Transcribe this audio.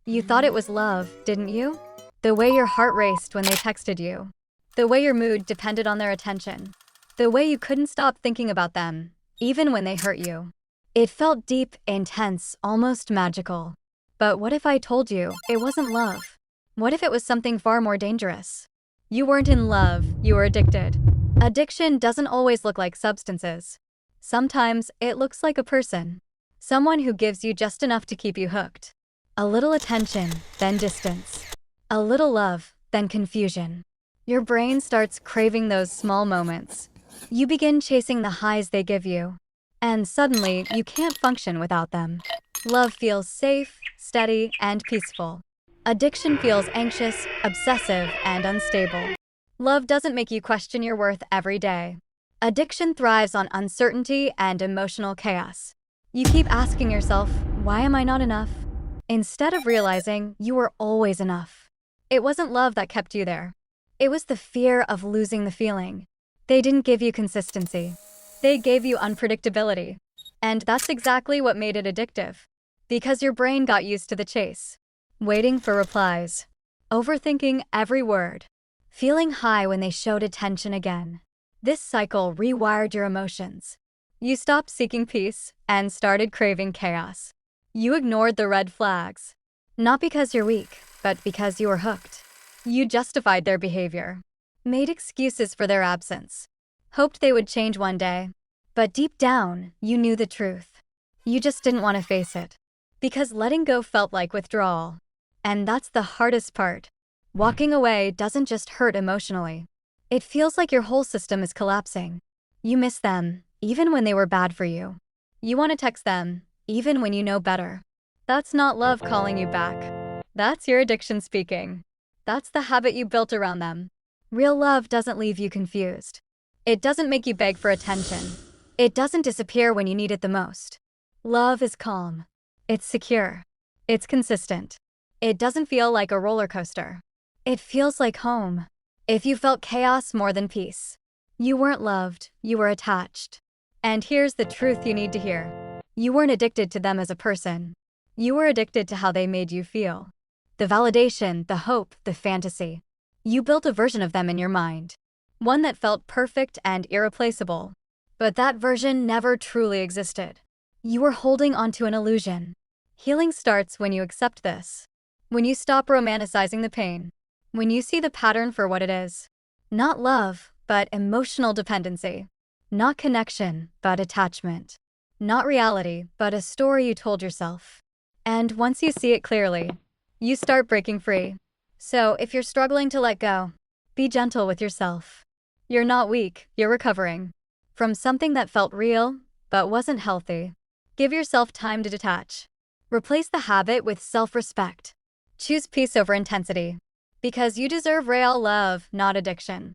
You thought it was love, didn't you? The way your heart raced when they texted you. The way your mood depended on their attention. The way you couldn't stop thinking about them, even when they hurt you. It felt deep, intense, almost magical. But what if I told you it wasn't love? What if it was something far more dangerous? You weren't in love, you were addicted. Addiction doesn't always look like substances. Sometimes it looks like a person. Someone who gives you just enough to keep you hooked. A little attention, then distance. A little love, then confusion. Your brain starts craving those small moments. You begin chasing the highs they give you. And suddenly, you can't function without them. Love feels safe, steady, and peaceful. Addiction feels anxious, obsessive, and unstable. Love doesn't make you question your worth every day. Addiction thrives on uncertainty and emotional chaos. You keep asking yourself, why am I not enough? Instead of realizing you were always enough. It wasn't love that kept you there. It was the fear of losing the feeling. They didn't give you consistency. They gave you unpredictability. And that's exactly what made it addictive. Because your brain got used to the chase. Waiting for replies. Overthinking every word. Feeling high when they showed attention again. This cycle rewired your emotions. You stopped seeking peace and started craving chaos. You ignored the red flags. Not because you're weak, but because you were hooked. You justified their behavior. Made excuses for their absence. Hoped they would change one day. But deep down, you knew the truth. You just didn't want to face it. Because letting go felt like withdrawal. And that's the hardest part. Walking away doesn't just hurt emotionally. It feels like your whole system is collapsing. You miss them, even when they were bad for you. You want to text them, even when you know better. That's not love calling you back. That's your addiction speaking. That's the habit you built around them. Real love doesn't leave you confused. It doesn't make you beg for attention. It doesn't disappear when you need it the most. Love is calm. It's secure. It's consistent. It doesn't feel like a roller coaster. It feels like home. If you felt chaos more than peace, you weren't loved, you were attached. And here's the truth you need to hear. You weren't addicted to them as a person. You were addicted to how they made you feel. The validation, the hope, the fantasy. You built a version of them in your mind. One that felt perfect and irreplaceable. But that version never truly existed. You were holding onto an illusion. Healing starts when you accept this. When you stop romanticizing the pain. When you see the pattern for what it is. Not love, but emotional dependency. Not connection, but attachment. Not reality, but a story you told yourself. And once you see it clearly, you start breaking free. So if you're struggling to let go, be gentle with yourself. You're not weak, you're recovering. From something that felt real, but wasn't healthy. Give yourself time to detach. Replace the habit with self-respect. Choose peace over intensity. Because you deserve real love, not addiction.